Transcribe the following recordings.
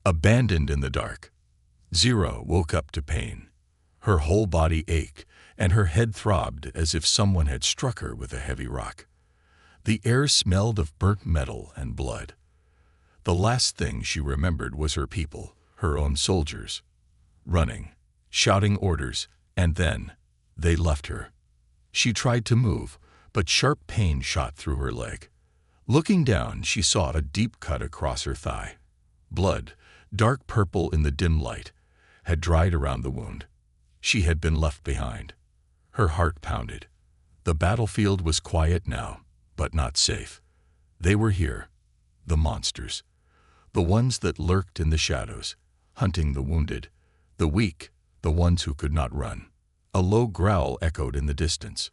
Abandoned in the dark, Zira woke up to pain. Her whole body ached, and her head throbbed as if someone had struck her with a heavy rock. The air smelled of burnt metal and blood. The last thing she remembered was her people, her own soldiers, running, shouting orders, and then they left her. She tried to move, but sharp pain shot through her leg. Looking down, she saw a deep cut across her thigh. Blood, dark purple in the dim light, had dried around the wound. She had been left behind. Her heart pounded. The battlefield was quiet now, but not safe. They were here, the monsters, the ones that lurked in the shadows, hunting the wounded, the weak, the ones who could not run. A low growl echoed in the distance.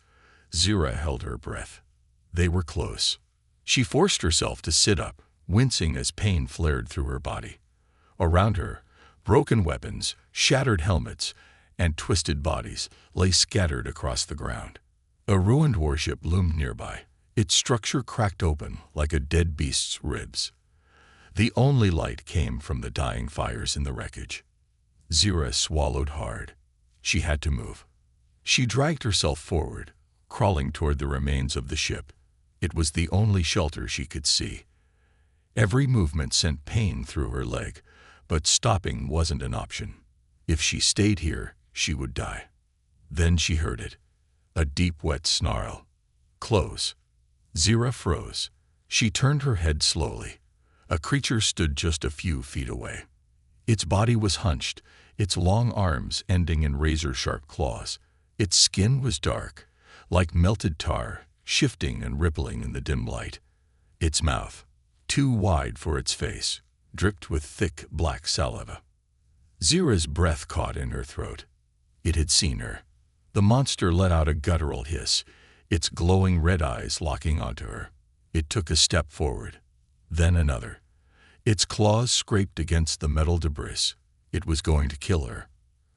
Zira held her breath. They were close. She forced herself to sit up, wincing as pain flared through her body. Around her, broken weapons, shattered helmets, and twisted bodies lay scattered across the ground. A ruined warship loomed nearby, its structure cracked open like a dead beast's ribs. The only light came from the dying fires in the wreckage. Zira swallowed hard. She had to move. She dragged herself forward, crawling toward the remains of the ship. It was the only shelter she could see. Every movement sent pain through her leg, but stopping wasn't an option. If she stayed here, she would die. Then she heard it. A deep, wet snarl. Close. Zira froze. She turned her head slowly. A creature stood just a few feet away. Its body was hunched, its long arms ending in razor-sharp claws. Its skin was dark, like melted tar, shifting and rippling in the dim light. Its mouth, too wide for its face, dripped with thick black saliva. Zira's breath caught in her throat. It had seen her. The monster let out a guttural hiss, its glowing red eyes locking onto her. It took a step forward, then another. Its claws scraped against the metal debris. It was going to kill her.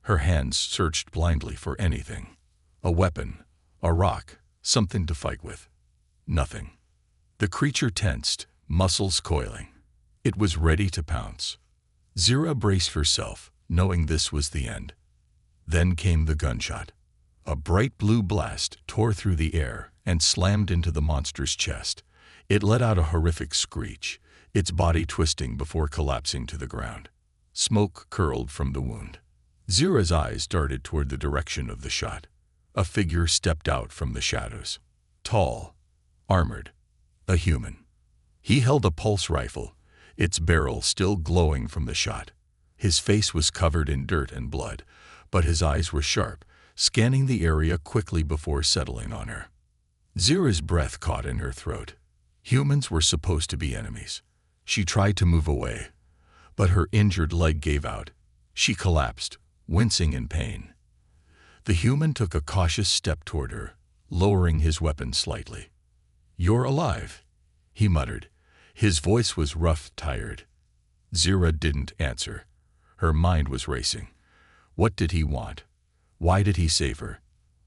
Her hands searched blindly for anything. A weapon, a rock, something to fight with. Nothing. The creature tensed, muscles coiling. It was ready to pounce. Zira braced herself, knowing this was the end. Then came the gunshot. A bright blue blast tore through the air and slammed into the monster's chest. It let out a horrific screech, its body twisting before collapsing to the ground. Smoke curled from the wound. Zira's eyes darted toward the direction of the shot. A figure stepped out from the shadows. Tall, armored, a human. He held a pulse rifle, its barrel still glowing from the shot. His face was covered in dirt and blood, but his eyes were sharp, scanning the area quickly before settling on her. Zira's breath caught in her throat. Humans were supposed to be enemies. She tried to move away, but her injured leg gave out. She collapsed, wincing in pain. The human took a cautious step toward her, lowering his weapon slightly. "You're alive," he muttered. His voice was rough, tired. Zira didn't answer. Her mind was racing. What did he want? Why did he save her?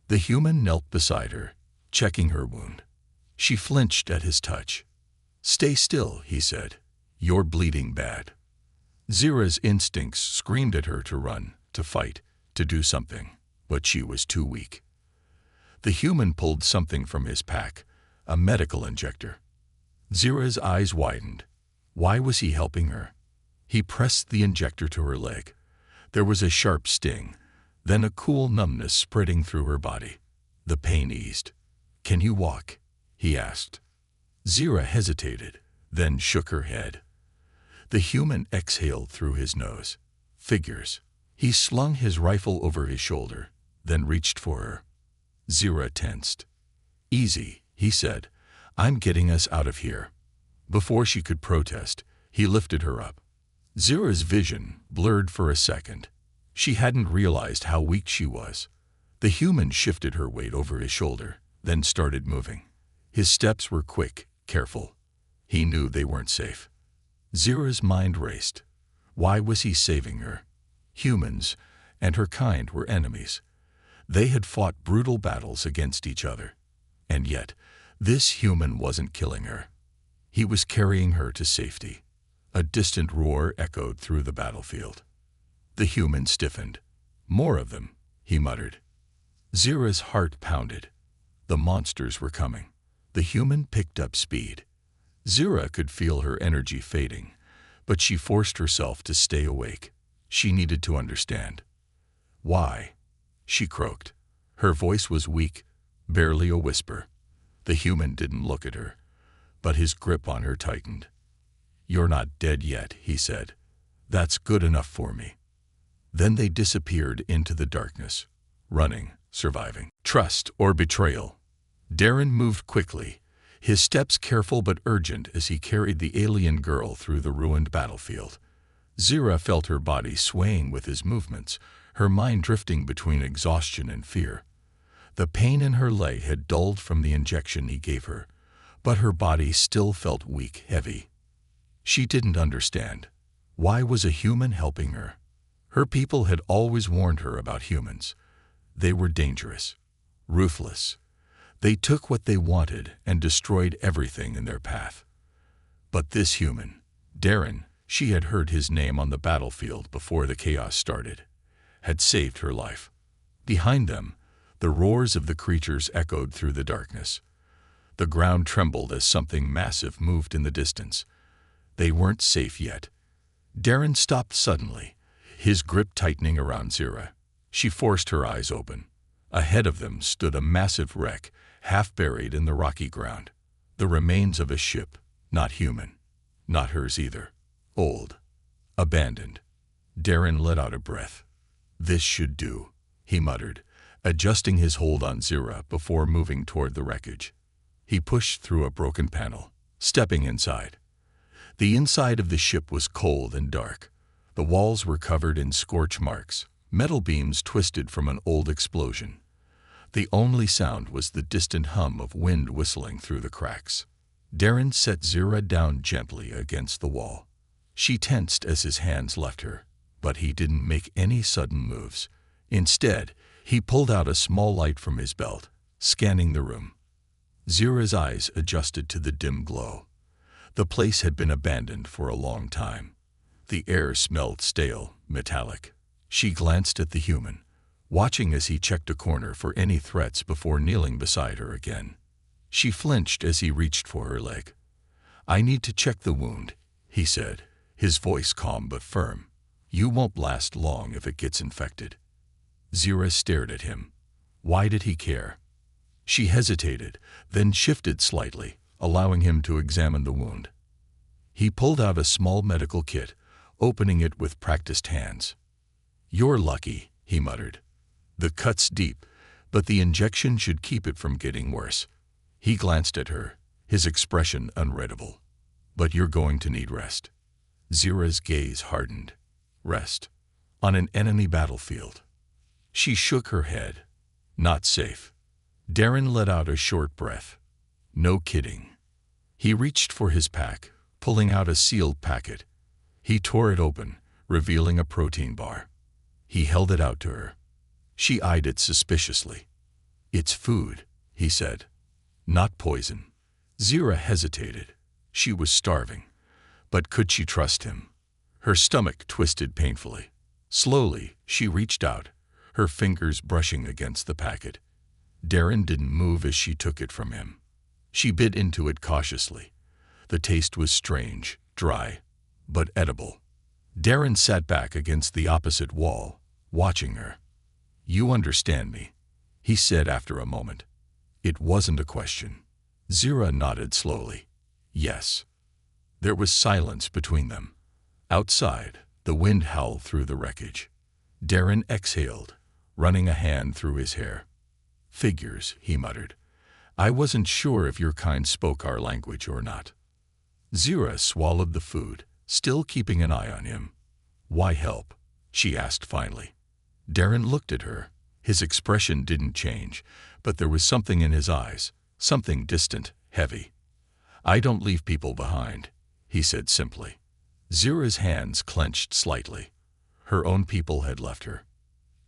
The human knelt beside her, checking her wound. She flinched at his touch. "Stay still," he said. "You're bleeding bad." Zira's instincts screamed at her to run, to fight, to do something, but she was too weak. The human pulled something from his pack, a medical injector. Zira's eyes widened. Why was he helping her? He pressed the injector to her leg. There was a sharp sting, then a cool numbness spreading through her body. The pain eased. "Can you walk?" he asked. Zira hesitated, then shook her head. The human exhaled through his nose. Figures. He slung his rifle over his shoulder, then reached for her. Zira tensed. "Easy," he said. "I'm getting us out of here." Before she could protest, he lifted her up. Zira's vision blurred for a second. She hadn't realized how weak she was. The human shifted her weight over his shoulder, then started moving. His steps were quick, careful. He knew they weren't safe. Zira's mind raced. Why was he saving her? Humans and her kind were enemies. They had fought brutal battles against each other. And yet, this human wasn't killing her. He was carrying her to safety. A distant roar echoed through the battlefield. The human stiffened. "More of them," he muttered. Zira's heart pounded. The monsters were coming. The human picked up speed. Zira could feel her energy fading, but she forced herself to stay awake. She needed to understand. "Why?" she croaked. Her voice was weak, barely a whisper. The human didn't look at her, but his grip on her tightened. "You're not dead yet," he said. "That's good enough for me." Then they disappeared into the darkness, running, surviving. Trust or betrayal? Darren moved quickly, his steps careful but urgent as he carried the alien girl through the ruined battlefield. Zira felt her body swaying with his movements, her mind drifting between exhaustion and fear. The pain in her leg had dulled from the injection he gave her, but her body still felt weak, heavy. She didn't understand. Why was a human helping her? Her people had always warned her about humans. They were dangerous, ruthless. They took what they wanted and destroyed everything in their path. But this human, Darren, she had heard his name on the battlefield before the chaos started, had saved her life. Behind them, the roars of the creatures echoed through the darkness. The ground trembled as something massive moved in the distance. They weren't safe yet. Darren stopped suddenly, his grip tightening around Zira. She forced her eyes open. Ahead of them stood a massive wreck, half buried in the rocky ground. The remains of a ship, not human, not hers either. Old, abandoned. Darren let out a breath. "This should do," he muttered, adjusting his hold on Zira before moving toward the wreckage. He pushed through a broken panel, stepping inside. The inside of the ship was cold and dark. The walls were covered in scorch marks, metal beams twisted from an old explosion. The only sound was the distant hum of wind whistling through the cracks. Darren set Zira down gently against the wall. She tensed as his hands left her, but he didn't make any sudden moves. Instead, he pulled out a small light from his belt, scanning the room. Zira's eyes adjusted to the dim glow. The place had been abandoned for a long time. The air smelled stale, metallic. She glanced at the human, watching as he checked a corner for any threats before kneeling beside her again. She flinched as he reached for her leg. "I need to check the wound," he said, his voice calm but firm. "You won't last long if it gets infected." Zira stared at him. Why did he care? She hesitated, then shifted slightly, allowing him to examine the wound. He pulled out a small medical kit, opening it with practiced hands. "You're lucky," he muttered. "The cut's deep, but the injection should keep it from getting worse." He glanced at her, his expression unreadable. "But you're going to need rest." Zira's gaze hardened. Rest. On an enemy battlefield. She shook her head. Not safe. Darren let out a short breath. No kidding. He reached for his pack, pulling out a sealed packet. He tore it open, revealing a protein bar. He held it out to her. She eyed it suspiciously. "It's food," he said. "Not poison." Zira hesitated. She was starving. But could she trust him? Her stomach twisted painfully. Slowly, she reached out, her fingers brushing against the packet. Darren didn't move as she took it from him. She bit into it cautiously. The taste was strange, dry, but edible. Darren sat back against the opposite wall, watching her. "You understand me," he said after a moment. It wasn't a question. Zira nodded slowly. Yes. There was silence between them. Outside, the wind howled through the wreckage. Darren exhaled, running a hand through his hair. "Figures," he muttered. "I wasn't sure if your kind spoke our language or not." Zira swallowed the food, still keeping an eye on him. "Why help?" she asked finally. Darren looked at her. His expression didn't change, but there was something in his eyes, something distant, heavy. "I don't leave people behind," he said simply. Zira's hands clenched slightly. Her own people had left her.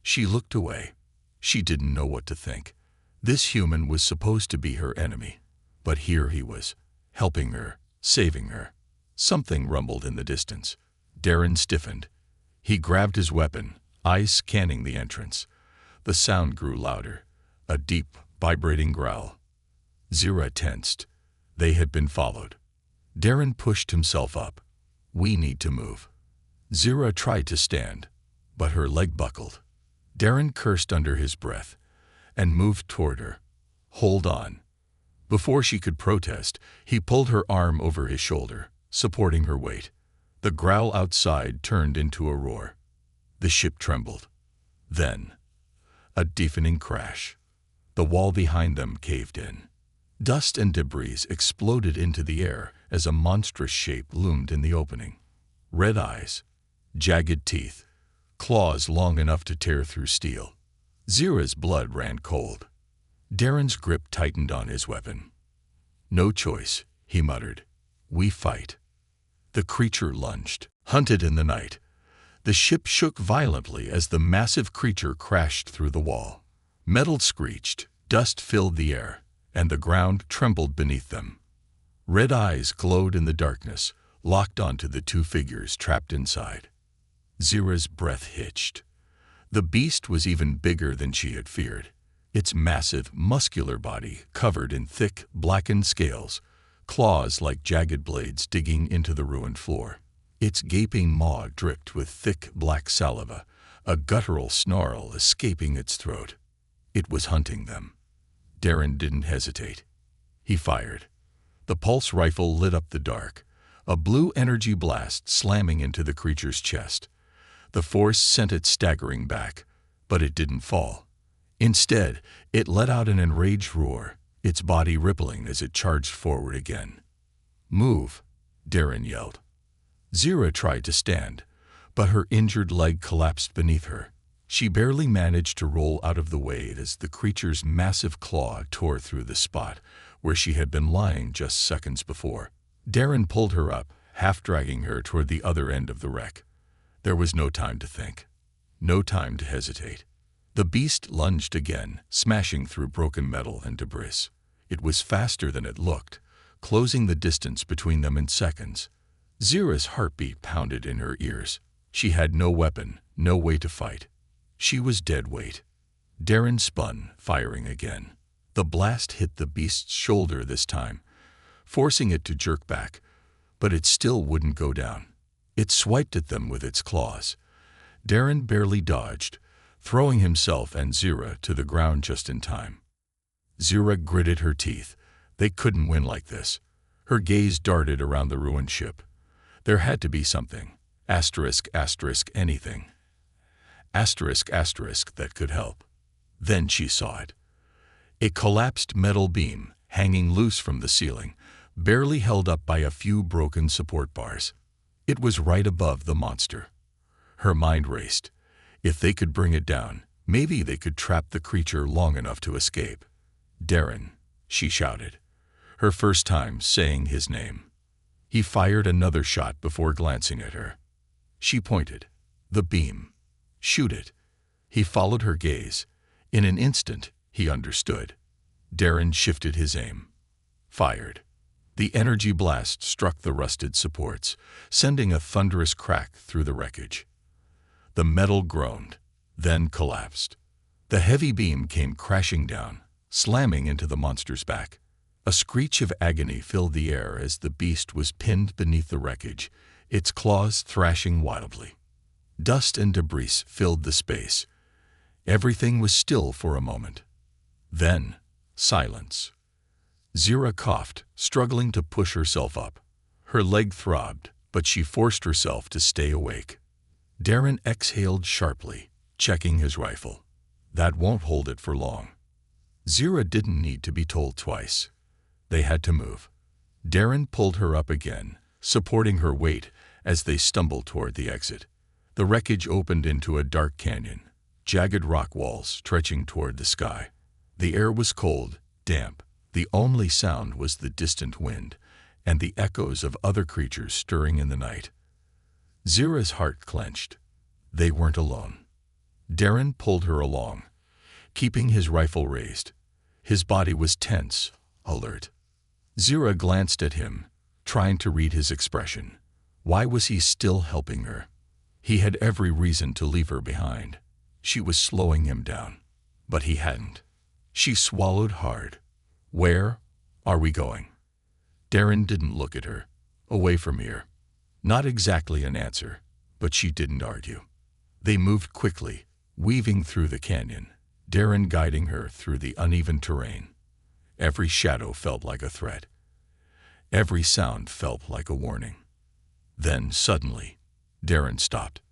She looked away. She didn't know what to think. This human was supposed to be her enemy, but here he was, helping her, saving her. Something rumbled in the distance. Darren stiffened. He grabbed his weapon, eyes scanning the entrance. The sound grew louder, a deep, vibrating growl. Zira tensed. They had been followed. Darren pushed himself up. We need to move. Zira tried to stand, but her leg buckled. Darren cursed under his breath and moved toward her. Hold on. Before she could protest, he pulled her arm over his shoulder, supporting her weight. The growl outside turned into a roar. The ship trembled. Then, a deafening crash. The wall behind them caved in. Dust and debris exploded into the air as a monstrous shape loomed in the opening. Red eyes, jagged teeth, claws long enough to tear through steel. Zira's blood ran cold. Darren's grip tightened on his weapon. No choice, he muttered. We fight. The creature lunged, hunted in the night. The ship shook violently as the massive creature crashed through the wall. Metal screeched, dust filled the air, and the ground trembled beneath them. Red eyes glowed in the darkness, locked onto the two figures trapped inside. Zira's breath hitched. The beast was even bigger than she had feared. Its massive, muscular body covered in thick, blackened scales, claws like jagged blades digging into the ruined floor. Its gaping maw dripped with thick, black saliva, a guttural snarl escaping its throat. It was hunting them. Darren didn't hesitate. He fired. The pulse rifle lit up the dark, a blue energy blast slamming into the creature's chest. The force sent it staggering back, but it didn't fall. Instead, it let out an enraged roar, its body rippling as it charged forward again. Move, Darren yelled. Zira tried to stand, but her injured leg collapsed beneath her. She barely managed to roll out of the way as the creature's massive claw tore through the spot where she had been lying just seconds before. Darren pulled her up, half dragging her toward the other end of the wreck. There was no time to think, no time to hesitate. The beast lunged again, smashing through broken metal and debris. It was faster than it looked, closing the distance between them in seconds. Zira's heartbeat pounded in her ears. She had no weapon, no way to fight. She was dead weight. Darren spun, firing again. The blast hit the beast's shoulder this time, forcing it to jerk back, but it still wouldn't go down. It swiped at them with its claws. Darren barely dodged, throwing himself and Zira to the ground just in time. Zira gritted her teeth. They couldn't win like this. Her gaze darted around the ruined ship. There had to be something. Asterisk, asterisk, anything. Asterisk, asterisk, that could help. Then she saw it. A collapsed metal beam, hanging loose from the ceiling, barely held up by a few broken support bars. It was right above the monster. Her mind raced. If they could bring it down, maybe they could trap the creature long enough to escape. Darren, she shouted, her first time saying his name. He fired another shot before glancing at her. She pointed. The beam. Shoot it. He followed her gaze. In an instant, he understood. Darren shifted his aim. Fired. The energy blast struck the rusted supports, sending a thunderous crack through the wreckage. The metal groaned, then collapsed. The heavy beam came crashing down, slamming into the monster's back. A screech of agony filled the air as the beast was pinned beneath the wreckage, its claws thrashing wildly. Dust and debris filled the space. Everything was still for a moment. Then, silence. Zira coughed, struggling to push herself up. Her leg throbbed, but she forced herself to stay awake. Darren exhaled sharply, checking his rifle. That won't hold it for long. Zira didn't need to be told twice. They had to move. Darren pulled her up again, supporting her weight as they stumbled toward the exit. The wreckage opened into a dark canyon, jagged rock walls stretching toward the sky. The air was cold, damp. The only sound was the distant wind and the echoes of other creatures stirring in the night. Zira's heart clenched. They weren't alone. Darren pulled her along, keeping his rifle raised. His body was tense, alert. Zira glanced at him, trying to read his expression. Why was he still helping her? He had every reason to leave her behind. She was slowing him down. But he hadn't. She swallowed hard. Where are we going? Darren didn't look at her. Away from here. Not exactly an answer, but she didn't argue. They moved quickly, weaving through the canyon, Darren guiding her through the uneven terrain. Every shadow felt like a threat. Every sound felt like a warning. Then, suddenly, Darren stopped.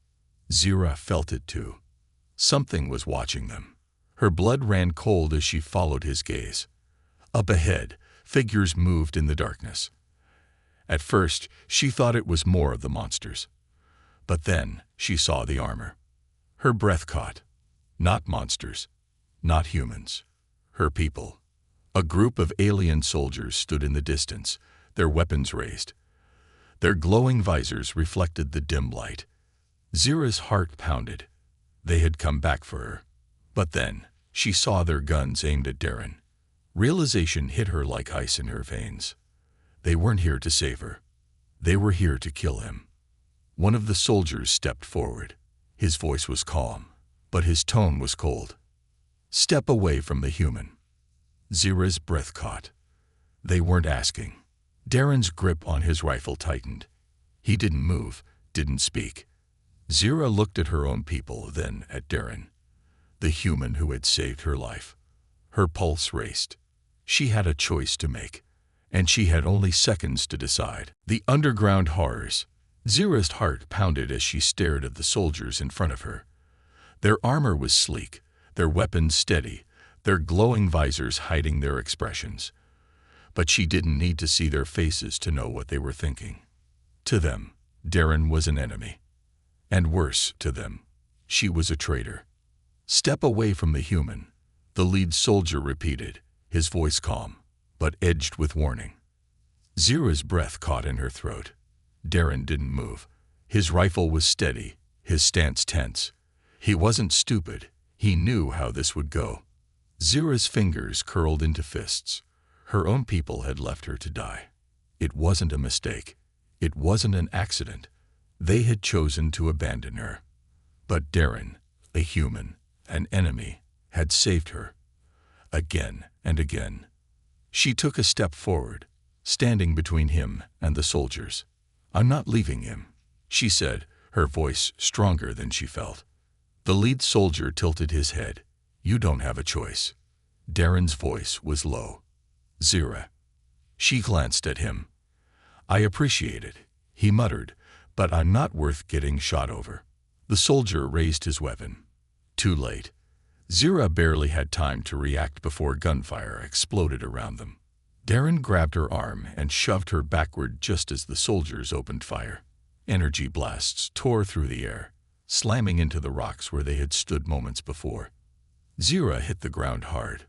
Zira felt it too. Something was watching them. Her blood ran cold as she followed his gaze. Up ahead, figures moved in the darkness. At first, she thought it was more of the monsters. But then, she saw the armor. Her breath caught. Not monsters. Not humans. Her people. A group of alien soldiers stood in the distance, their weapons raised. Their glowing visors reflected the dim light. Zira's heart pounded. They had come back for her. But then, she saw their guns aimed at Darren. Realization hit her like ice in her veins. They weren't here to save her. They were here to kill him. One of the soldiers stepped forward. His voice was calm, but his tone was cold. Step away from the human. Zira's breath caught. They weren't asking. Darren's grip on his rifle tightened. He didn't move, didn't speak. Zira looked at her own people, then at Darren, the human who had saved her life. Her pulse raced. She had a choice to make, and she had only seconds to decide. The underground horrors. Zira's heart pounded as she stared at the soldiers in front of her. Their armor was sleek, their weapons steady, their glowing visors hiding their expressions. But she didn't need to see their faces to know what they were thinking. To them, Darren was an enemy. And worse, to them, she was a traitor. Step away from the human, the lead soldier repeated, his voice calm, but edged with warning. Zira's breath caught in her throat. Darren didn't move. His rifle was steady, his stance tense. He wasn't stupid. He knew how this would go. Zira's fingers curled into fists. Her own people had left her to die. It wasn't a mistake. It wasn't an accident. They had chosen to abandon her. But Darren, a human, an enemy, had saved her. Again and again. She took a step forward, standing between him and the soldiers. "I'm not leaving him," she said, her voice stronger than she felt. The lead soldier tilted his head. "You don't have a choice." Darren's voice was low. "Zira." She glanced at him. "I appreciate it," he muttered, "but I'm not worth getting shot over." The soldier raised his weapon. Too late. Zira barely had time to react before gunfire exploded around them. Darren grabbed her arm and shoved her backward just as the soldiers opened fire. Energy blasts tore through the air, slamming into the rocks where they had stood moments before. Zira hit the ground hard,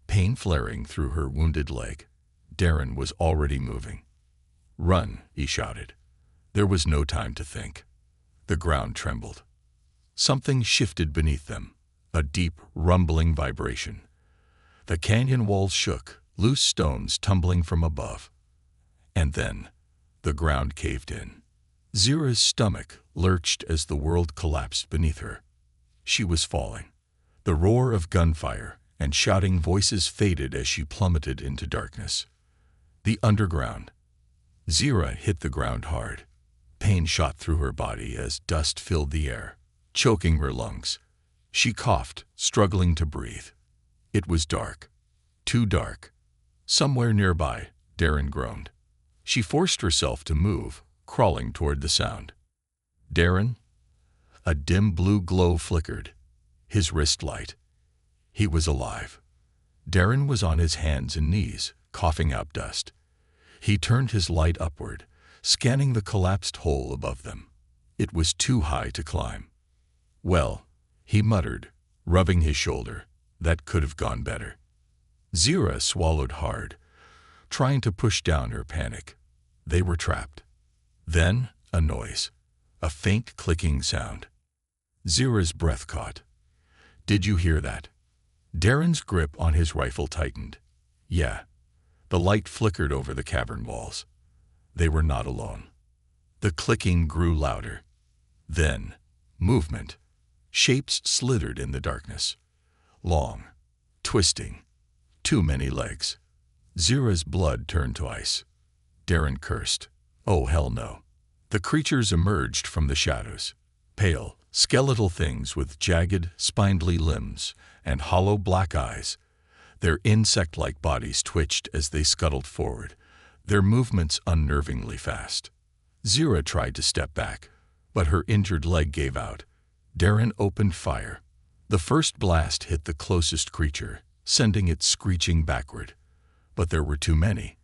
pain flaring through her wounded leg. Darren was already moving. "Run," he shouted. There was no time to think. The ground trembled. Something shifted beneath them, a deep, rumbling vibration. The canyon walls shook, loose stones tumbling from above. And then, the ground caved in. Zira's stomach lurched as the world collapsed beneath her. She was falling. The roar of gunfire and shouting voices faded as she plummeted into darkness. The underground. Zira hit the ground hard. Pain shot through her body as dust filled the air, choking her lungs. She coughed, struggling to breathe. It was dark. Too dark. Somewhere nearby, Darren groaned. She forced herself to move, crawling toward the sound. "Darren?" A dim blue glow flickered. His wrist light. He was alive. Darren was on his hands and knees, coughing out dust. He turned his light upward, scanning the collapsed hole above them. It was too high to climb. "Well," he muttered, rubbing his shoulder, "that could have gone better." Zira swallowed hard, trying to push down her panic. They were trapped. Then, a noise. A faint clicking sound. Zira's breath caught. "Did you hear that?" Darren's grip on his rifle tightened. "Yeah." The light flickered over the cavern walls. They were not alone. The clicking grew louder. Then, movement. Shapes slithered in the darkness. Long, twisting, too many legs. Zira's blood turned to ice. Darren cursed. Oh, hell no. The creatures emerged from the shadows. Pale, skeletal things with jagged, spindly limbs and hollow black eyes. Their insect-like bodies twitched as they scuttled forward, their movements unnervingly fast. Zira tried to step back, but her injured leg gave out. Darren opened fire. The first blast hit the closest creature, sending it screeching backward. But there were too many.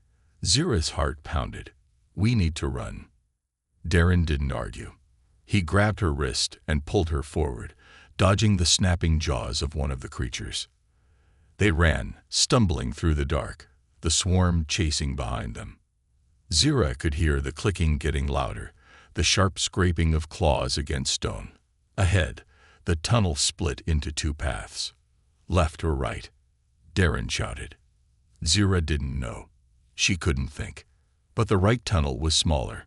Zira's heart pounded. We need to run. Darren didn't argue. He grabbed her wrist and pulled her forward, dodging the snapping jaws of one of the creatures. They ran, stumbling through the dark, the swarm chasing behind them. Zira could hear the clicking getting louder, the sharp scraping of claws against stone. Ahead, the tunnel split into two paths. Left or right? Darren shouted. Zira didn't know. She couldn't think. But the right tunnel was smaller,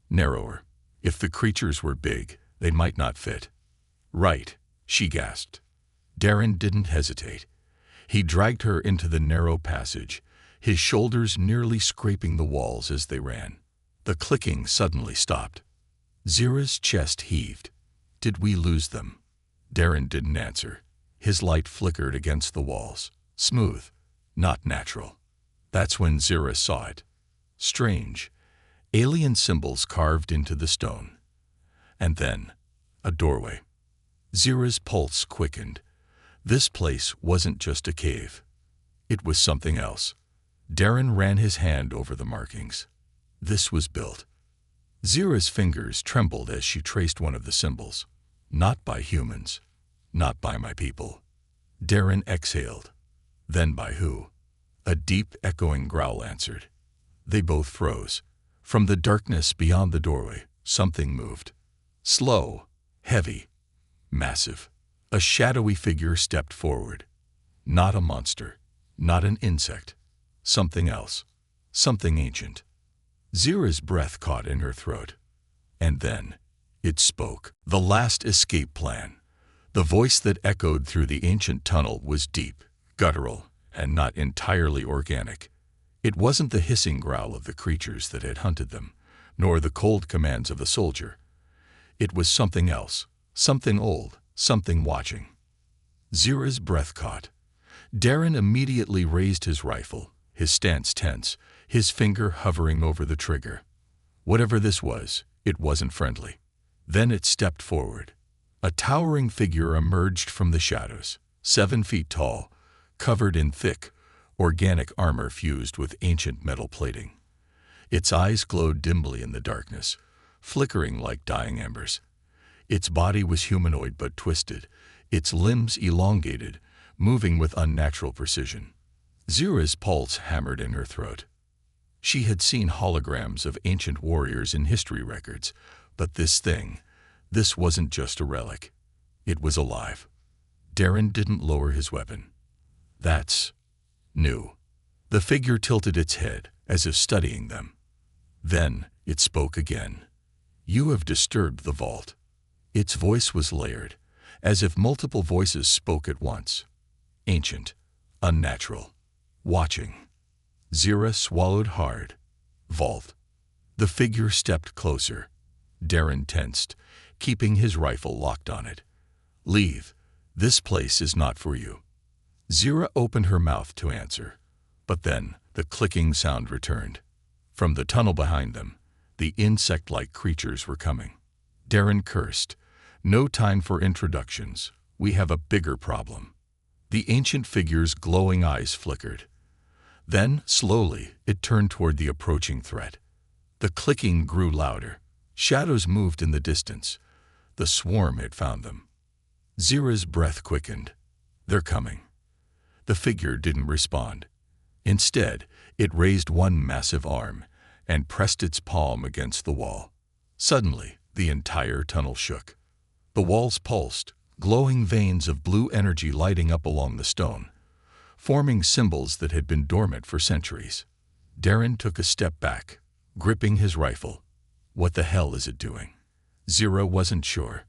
narrower. If the creatures were big, they might not fit. Right, she gasped. Darren didn't hesitate. He dragged her into the narrow passage, his shoulders nearly scraping the walls as they ran. The clicking suddenly stopped. Zira's chest heaved. Did we lose them? Darren didn't answer. His light flickered against the walls. Smooth, not natural. That's when Zira saw it. Strange, alien symbols carved into the stone. And then, a doorway. Zira's pulse quickened. This place wasn't just a cave. It was something else. Darren ran his hand over the markings. This was built. Zira's fingers trembled as she traced one of the symbols. Not by humans. Not by my people. Darren exhaled. Then by who? A deep, echoing growl answered. They both froze. From the darkness beyond the doorway, something moved. Slow, heavy, massive. A shadowy figure stepped forward. Not a monster, not an insect. Something else. Something ancient. Zira's breath caught in her throat. And then, it spoke. The last escape plan. The voice that echoed through the ancient tunnel was deep, guttural, and not entirely organic. It wasn't the hissing growl of the creatures that had hunted them, nor the cold commands of the soldier. It was something else, something old, something watching. Zira's breath caught. Darren immediately raised his rifle, his stance tense, his finger hovering over the trigger. Whatever this was, it wasn't friendly. Then it stepped forward. A towering figure emerged from the shadows, 7 feet tall, covered in thick, organic armor fused with ancient metal plating. Its eyes glowed dimly in the darkness, flickering like dying embers. Its body was humanoid but twisted, its limbs elongated, moving with unnatural precision. Zira's pulse hammered in her throat. She had seen holograms of ancient warriors in history records, but this wasn't just a relic. It was alive. Darren didn't lower his weapon. That's new. The figure tilted its head, as if studying them. Then it spoke again. You have disturbed the vault. Its voice was layered, as if multiple voices spoke at once. Ancient, unnatural, watching. Zira swallowed hard. Vault. The figure stepped closer. Darren tensed, keeping his rifle locked on it. Leave. This place is not for you. Zira opened her mouth to answer, but then the clicking sound returned. From the tunnel behind them, the insect-like creatures were coming. Darren cursed. No time for introductions. We have a bigger problem. The ancient figure's glowing eyes flickered. Then, slowly, it turned toward the approaching threat. The clicking grew louder. Shadows moved in the distance. The swarm had found them. Zira's breath quickened. They're coming. The figure didn't respond. Instead, it raised one massive arm and pressed its palm against the wall. Suddenly, the entire tunnel shook. The walls pulsed, glowing veins of blue energy lighting up along the stone, forming symbols that had been dormant for centuries. Darren took a step back, gripping his rifle. What the hell is it doing? Zira wasn't sure.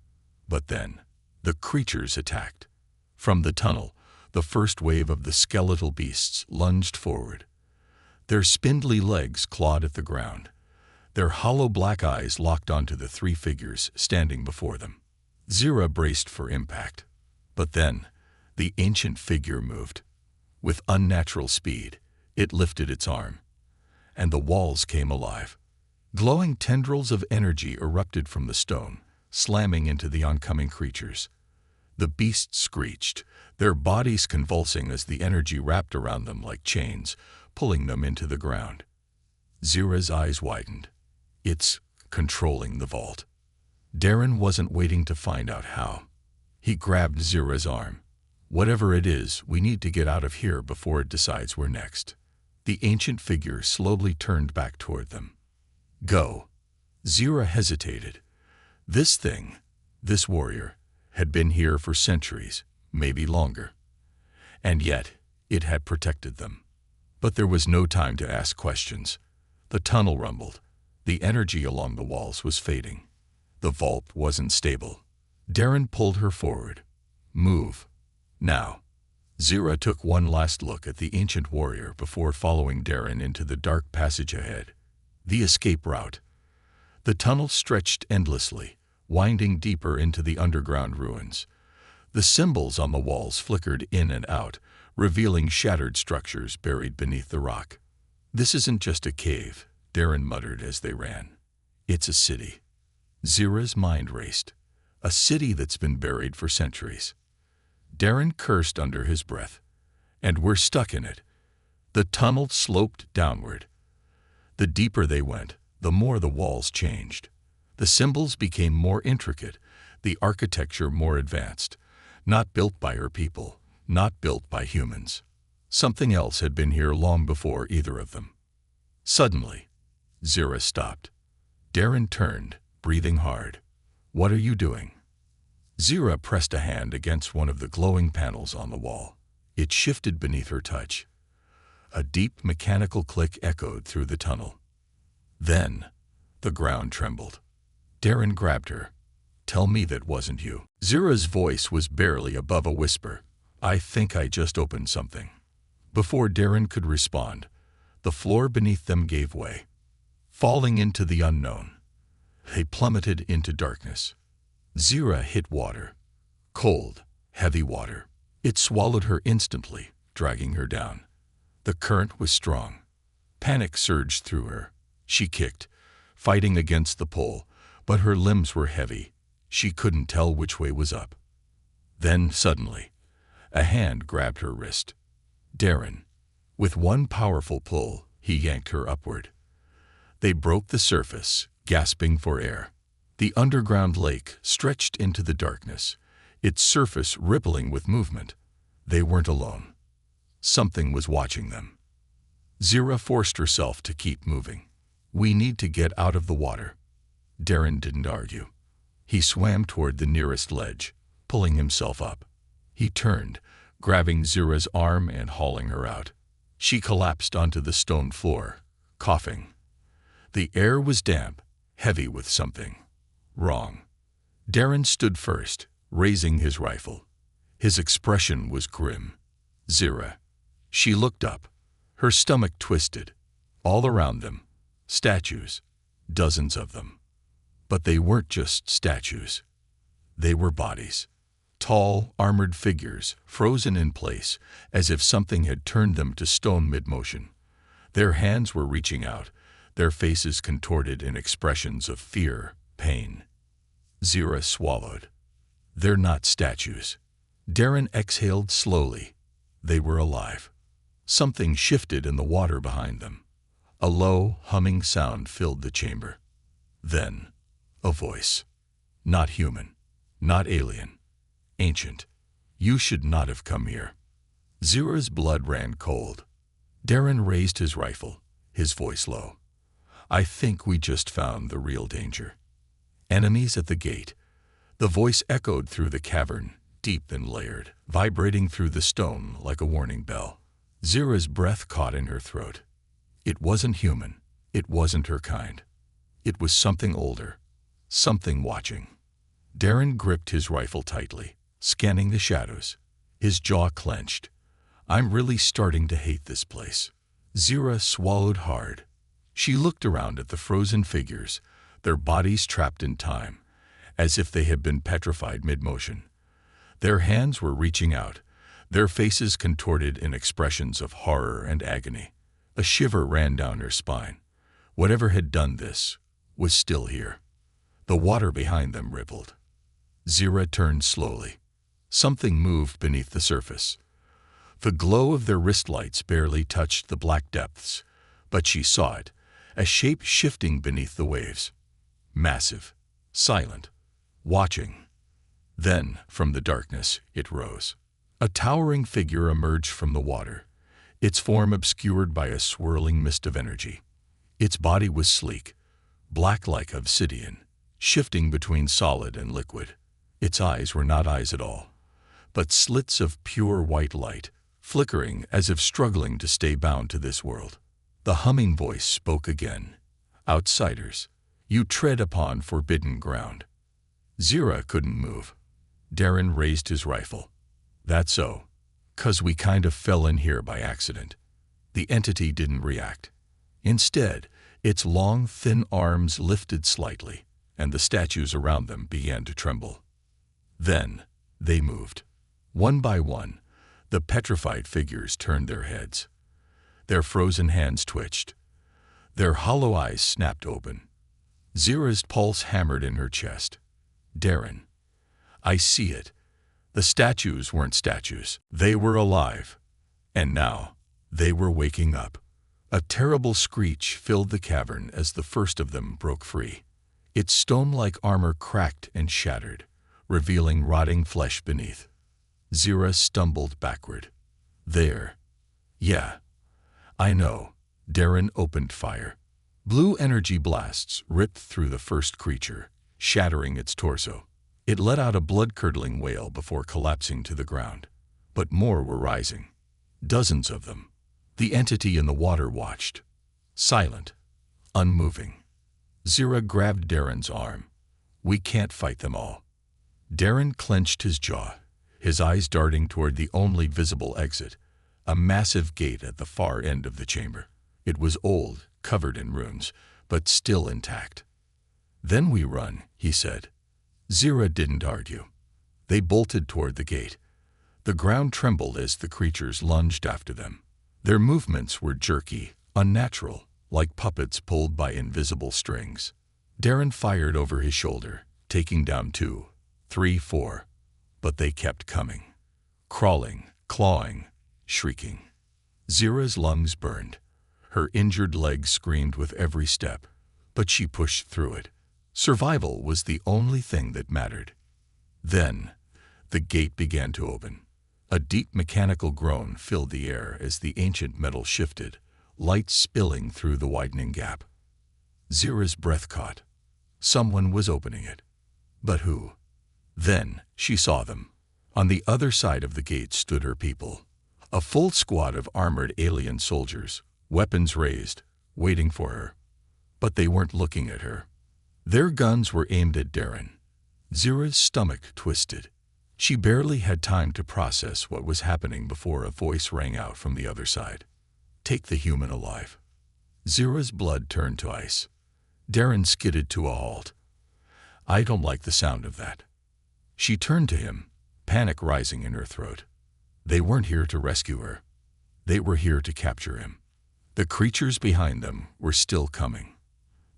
But then, the creatures attacked. From the tunnel, the first wave of the skeletal beasts lunged forward. Their spindly legs clawed at the ground. Their hollow black eyes locked onto the three figures standing before them. Zira braced for impact. But then, the ancient figure moved. With unnatural speed, it lifted its arm, and the walls came alive. Glowing tendrils of energy erupted from the stone, slamming into the oncoming creatures. The beasts screeched, their bodies convulsing as the energy wrapped around them like chains, pulling them into the ground. Zira's eyes widened. It's controlling the vault. Darren wasn't waiting to find out how. He grabbed Zira's arm. Whatever it is, we need to get out of here before it decides we're next. The ancient figure slowly turned back toward them. Go. Zira hesitated. This thing, this warrior, had been here for centuries, maybe longer. And yet, it had protected them. But there was no time to ask questions. The tunnel rumbled. The energy along the walls was fading. The vault wasn't stable. Darren pulled her forward. Move. Now. Zira took one last look at the ancient warrior before following Darren into the dark passage ahead. The escape route. The tunnel stretched endlessly, winding deeper into the underground ruins. The symbols on the walls flickered in and out, revealing shattered structures buried beneath the rock. This isn't just a cave, Darren muttered as they ran. It's a city. Zira's mind raced. A city that's been buried for centuries. Darren cursed under his breath. And we're stuck in it. The tunnel sloped downward. The deeper they went, the more the walls changed. The symbols became more intricate, the architecture more advanced. Not built by her people, not built by humans. Something else had been here long before either of them. Suddenly, Zira stopped. Darren turned, breathing hard. What are you doing? Zira pressed a hand against one of the glowing panels on the wall. It shifted beneath her touch. A deep mechanical click echoed through the tunnel. Then, the ground trembled. Darren grabbed her. Tell me that wasn't you. Zira's voice was barely above a whisper. I think I just opened something. Before Darren could respond, the floor beneath them gave way. Falling into the unknown, they plummeted into darkness. Zira hit water. Cold, heavy water. It swallowed her instantly, dragging her down. The current was strong. Panic surged through her. She kicked, fighting against the pull, but her limbs were heavy. She couldn't tell which way was up. Then, suddenly, a hand grabbed her wrist. Darren. With one powerful pull, he yanked her upward. They broke the surface, gasping for air. The underground lake stretched into the darkness, its surface rippling with movement. They weren't alone. Something was watching them. Zira forced herself to keep moving. We need to get out of the water. Darren didn't argue. He swam toward the nearest ledge, pulling himself up. He turned, grabbing Zira's arm and hauling her out. She collapsed onto the stone floor, coughing. The air was damp, heavy with something wrong. Darren stood first, raising his rifle. His expression was grim. Zira. She looked up. Her stomach twisted. All around them, statues, dozens of them. But they weren't just statues. They were bodies. Tall, armored figures, frozen in place, as if something had turned them to stone mid-motion. Their hands were reaching out, their faces contorted in expressions of fear, pain. Zira swallowed. They're not statues. Darren exhaled slowly. They were alive. Something shifted in the water behind them. A low, humming sound filled the chamber. Then, a voice. Not human, not alien. Ancient. You should not have come here. Zira's blood ran cold. Darren raised his rifle, his voice low. I think we just found the real danger. Enemies at the gate. The voice echoed through the cavern, deep and layered, vibrating through the stone like a warning bell. Zira's breath caught in her throat. It wasn't human. It wasn't her kind. It was something older, something watching. Darren gripped his rifle tightly, scanning the shadows. His jaw clenched. I'm really starting to hate this place. Zira swallowed hard. She looked around at the frozen figures, their bodies trapped in time, as if they had been petrified mid-motion. Their hands were reaching out, their faces contorted in expressions of horror and agony. A shiver ran down her spine. Whatever had done this was still here. The water behind them rippled. Zira turned slowly. Something moved beneath the surface. The glow of their wrist lights barely touched the black depths, but she saw it, a shape shifting beneath the waves. Massive, silent, watching. Then, from the darkness, it rose. A towering figure emerged from the water, its form obscured by a swirling mist of energy. Its body was sleek, black like obsidian, shifting between solid and liquid. Its eyes were not eyes at all, but slits of pure white light, flickering as if struggling to stay bound to this world. The humming voice spoke again. Outsiders, you tread upon forbidden ground. Zira couldn't move. Darren raised his rifle. That's so, 'cause we kind of fell in here by accident. The entity didn't react. Instead, its long, thin arms lifted slightly, and the statues around them began to tremble. Then, they moved. One by one, the petrified figures turned their heads. Their frozen hands twitched. Their hollow eyes snapped open. Zira's pulse hammered in her chest. Darren, I see it. The statues weren't statues. They were alive. And now, they were waking up. A terrible screech filled the cavern as the first of them broke free. Its stone-like armor cracked and shattered, revealing rotting flesh beneath. Zira stumbled backward. There. Yeah. I know. Darren opened fire. Blue energy blasts ripped through the first creature, shattering its torso. It let out a blood-curdling wail before collapsing to the ground. But more were rising. Dozens of them. The entity in the water watched. Silent. Unmoving. Zira grabbed Darren's arm. We can't fight them all. Darren clenched his jaw, his eyes darting toward the only visible exit, a massive gate at the far end of the chamber. It was old, covered in ruins, but still intact. Then we run, he said. Zira didn't argue. They bolted toward the gate. The ground trembled as the creatures lunged after them. Their movements were jerky, unnatural, like puppets pulled by invisible strings. Darren fired over his shoulder, taking down 2, 3, 4. But they kept coming. Crawling, clawing, shrieking. Zira's lungs burned. Her injured legs screamed with every step, but she pushed through it. Survival was the only thing that mattered. Then, the gate began to open. A deep mechanical groan filled the air as the ancient metal shifted, light spilling through the widening gap. Zira's breath caught. Someone was opening it. But who? Then, she saw them. On the other side of the gate stood her people. A full squad of armored alien soldiers, weapons raised, waiting for her. But they weren't looking at her. Their guns were aimed at Darren. Zira's stomach twisted. She barely had time to process what was happening before a voice rang out from the other side. Take the human alive. Zira's blood turned to ice. Darren skidded to a halt. I don't like the sound of that. She turned to him, panic rising in her throat. They weren't here to rescue her. They were here to capture him. The creatures behind them were still coming.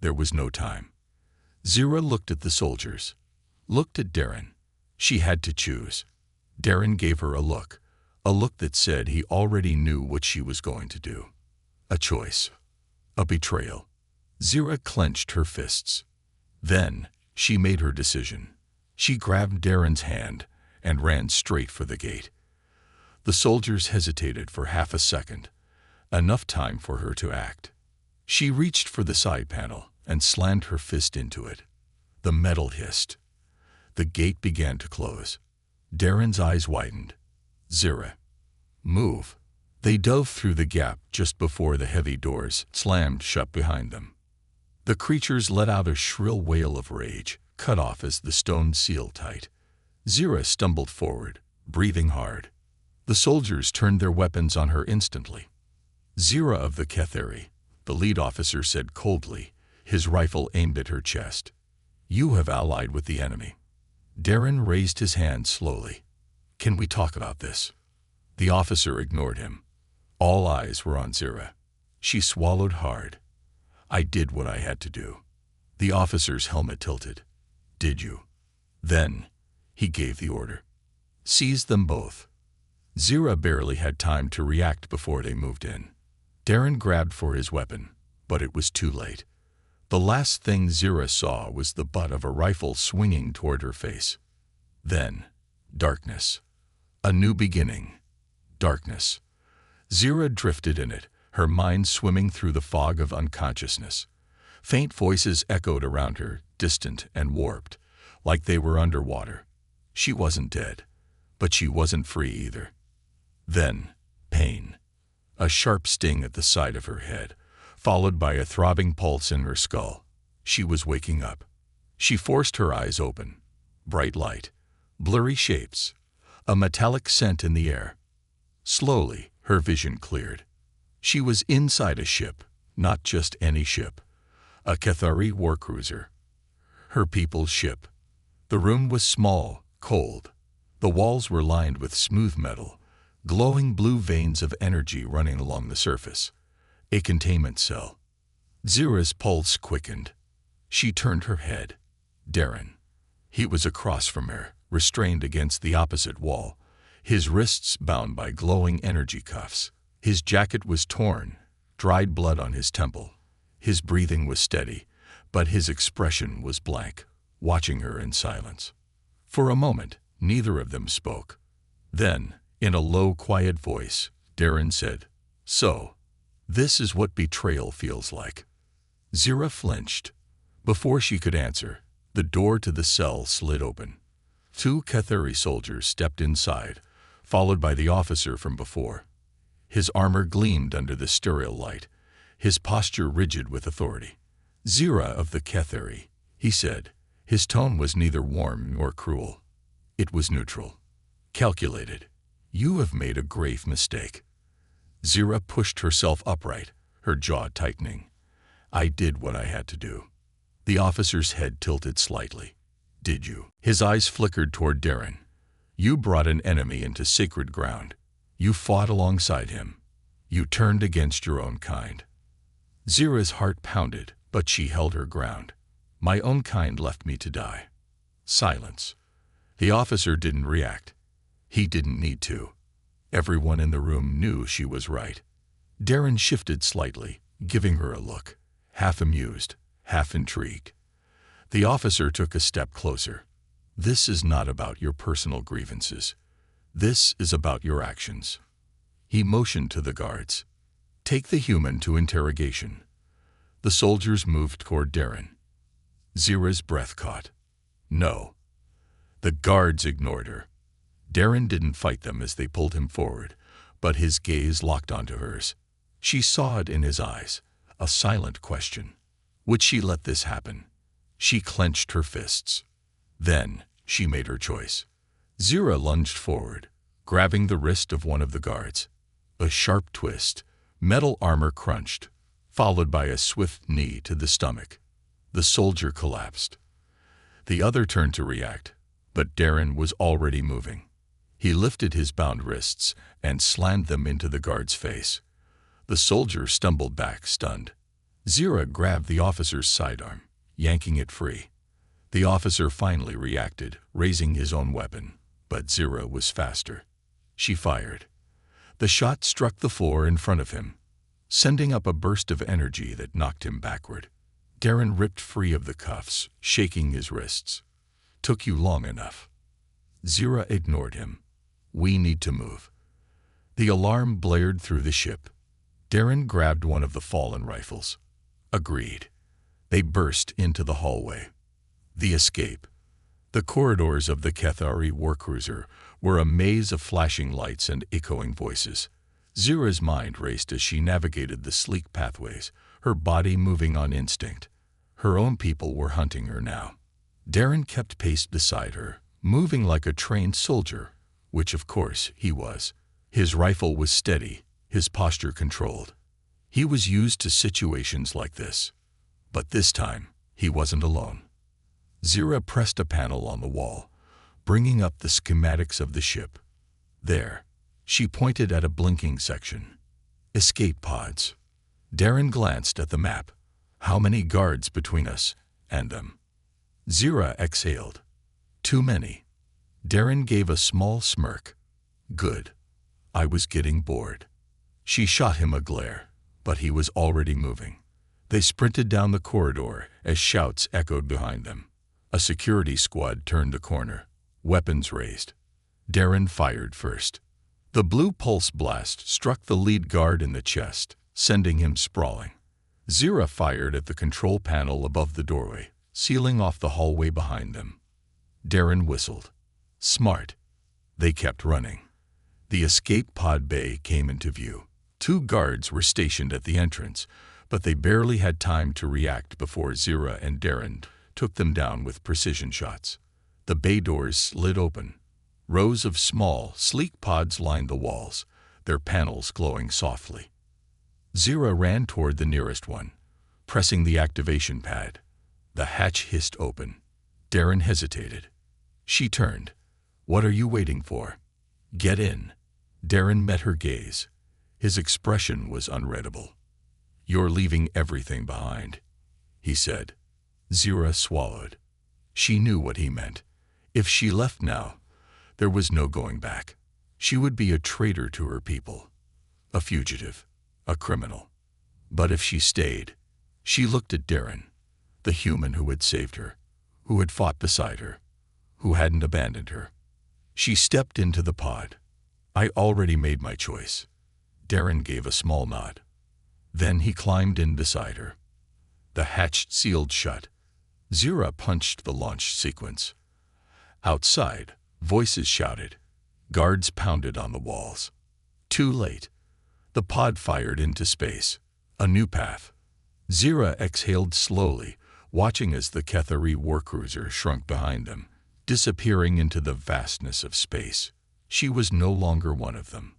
There was no time. Zira looked at the soldiers, looked at Darren. She had to choose. Darren gave her a look that said he already knew what she was going to do. A choice. A betrayal. Zira clenched her fists. Then, she made her decision. She grabbed Darren's hand and ran straight for the gate. The soldiers hesitated for half a second, enough time for her to act. She reached for the side panel and slammed her fist into it. The metal hissed. The gate began to close. Darren's eyes widened. Zira. Move. They dove through the gap just before the heavy doors slammed shut behind them. The creatures let out a shrill wail of rage, cut off as the stone sealed tight. Zira stumbled forward, breathing hard. The soldiers turned their weapons on her instantly. Zira of the Ketheri, the lead officer said coldly, his rifle aimed at her chest. You have allied with the enemy. Darren raised his hand slowly. Can we talk about this? The officer ignored him. All eyes were on Zira. She swallowed hard. I did what I had to do. The officer's helmet tilted. Did you? Then, he gave the order. Seize them both. Zira barely had time to react before they moved in. Darren grabbed for his weapon, but it was too late. The last thing Zira saw was the butt of a rifle swinging toward her face. Then, darkness. A new beginning. Darkness. Zira drifted in it, her mind swimming through the fog of unconsciousness. Faint voices echoed around her, distant and warped, like they were underwater. She wasn't dead, but she wasn't free either. Then, pain. A sharp sting at the side of her head, followed by a throbbing pulse in her skull. She was waking up. She forced her eyes open. Bright light, blurry shapes, a metallic scent in the air. Slowly, her vision cleared. She was inside a ship, not just any ship. A Ketheri warcruiser. Her people's ship. The room was small, cold. The walls were lined with smooth metal, glowing blue veins of energy running along the surface. A containment cell. Zira's pulse quickened. She turned her head. Darren. He was across from her, restrained against the opposite wall, his wrists bound by glowing energy cuffs. His jacket was torn, dried blood on his temple. His breathing was steady, but his expression was blank, watching her in silence. For a moment, neither of them spoke. Then, in a low, quiet voice, Darren said, So, this is what betrayal feels like. Zira flinched. Before she could answer, the door to the cell slid open. 2 Ketheri soldiers stepped inside, followed by the officer from before. His armor gleamed under the sterile light, his posture rigid with authority. Zira of the Ketheri, he said. His tone was neither warm nor cruel. It was neutral. Calculated. You have made a grave mistake. Zira pushed herself upright, her jaw tightening. I did what I had to do. The officer's head tilted slightly. Did you? His eyes flickered toward Darren. You brought an enemy into sacred ground. You fought alongside him. You turned against your own kind. Zira's heart pounded, but she held her ground. My own kind left me to die. Silence. The officer didn't react. He didn't need to. Everyone in the room knew she was right. Darren shifted slightly, giving her a look, half amused, half intrigued. The officer took a step closer. This is not about your personal grievances. This is about your actions. He motioned to the guards. Take the human to interrogation. The soldiers moved toward Darren. Zira's breath caught. No. The guards ignored her. Darren didn't fight them as they pulled him forward, but his gaze locked onto hers. She saw it in his eyes, a silent question. Would she let this happen? She clenched her fists. Then she made her choice. Zira lunged forward, grabbing the wrist of one of the guards. A sharp twist, metal armor crunched, followed by a swift knee to the stomach. The soldier collapsed. The other turned to react, but Darren was already moving. He lifted his bound wrists and slammed them into the guard's face. The soldier stumbled back, stunned. Zira grabbed the officer's sidearm, yanking it free. The officer finally reacted, raising his own weapon, but Zira was faster. She fired. The shot struck the floor in front of him, sending up a burst of energy that knocked him backward. Darren ripped free of the cuffs, shaking his wrists. Took you long enough. Zira ignored him. We need to move. The alarm blared through the ship. Darren grabbed one of the fallen rifles. Agreed. They burst into the hallway. The escape. The corridors of the Ketheri warcruiser were a maze of flashing lights and echoing voices. Zira's mind raced as she navigated the sleek pathways, her body moving on instinct. Her own people were hunting her now. Darren kept pace beside her, moving like a trained soldier, which of course he was. His rifle was steady, his posture controlled. He was used to situations like this. But this time, he wasn't alone. Zira pressed a panel on the wall, bringing up the schematics of the ship. There, she pointed at a blinking section. Escape pods. Darren glanced at the map. How many guards between us and them? Zira exhaled. Too many. Darren gave a small smirk. Good. I was getting bored. She shot him a glare, but he was already moving. They sprinted down the corridor as shouts echoed behind them. A security squad turned the corner, weapons raised. Darren fired first. The blue pulse blast struck the lead guard in the chest, sending him sprawling. Zira fired at the control panel above the doorway, sealing off the hallway behind them. Darren whistled. Smart. They kept running. The escape pod bay came into view. 2 guards were stationed at the entrance, but they barely had time to react before Zira and Darren took them down with precision shots. The bay doors slid open. Rows of small, sleek pods lined the walls, their panels glowing softly. Zira ran toward the nearest one, pressing the activation pad. The hatch hissed open. Darren hesitated. She turned. What are you waiting for? Get in. Darren met her gaze. His expression was unreadable. You're leaving everything behind, he said. Zira swallowed. She knew what he meant. If she left now, there was no going back. She would be a traitor to her people, a fugitive, a criminal. But if she stayed, she looked at Darren, the human who had saved her, who had fought beside her, who hadn't abandoned her. She stepped into the pod. I already made my choice. Darren gave a small nod. Then he climbed in beside her. The hatch sealed shut. Zira punched the launch sequence. Outside, voices shouted. Guards pounded on the walls. Too late. The pod fired into space. A new path. Zira exhaled slowly, watching as the Kethari warcruiser shrunk behind them, disappearing into the vastness of space. She was no longer one of them.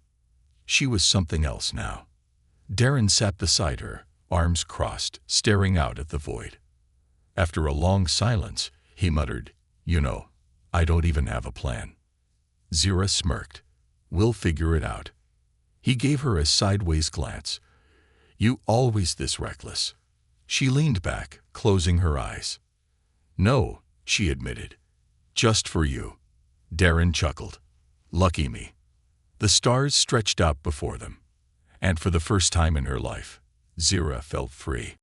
She was something else now. Darren sat beside her, arms crossed, staring out at the void. After a long silence, he muttered, I don't even have a plan. Zira smirked. We'll figure it out. He gave her a sideways glance. You always this reckless. She leaned back, closing her eyes. No, she admitted. Just for you. Darren chuckled. Lucky me. The stars stretched out before them, and for the first time in her life, Zira felt free.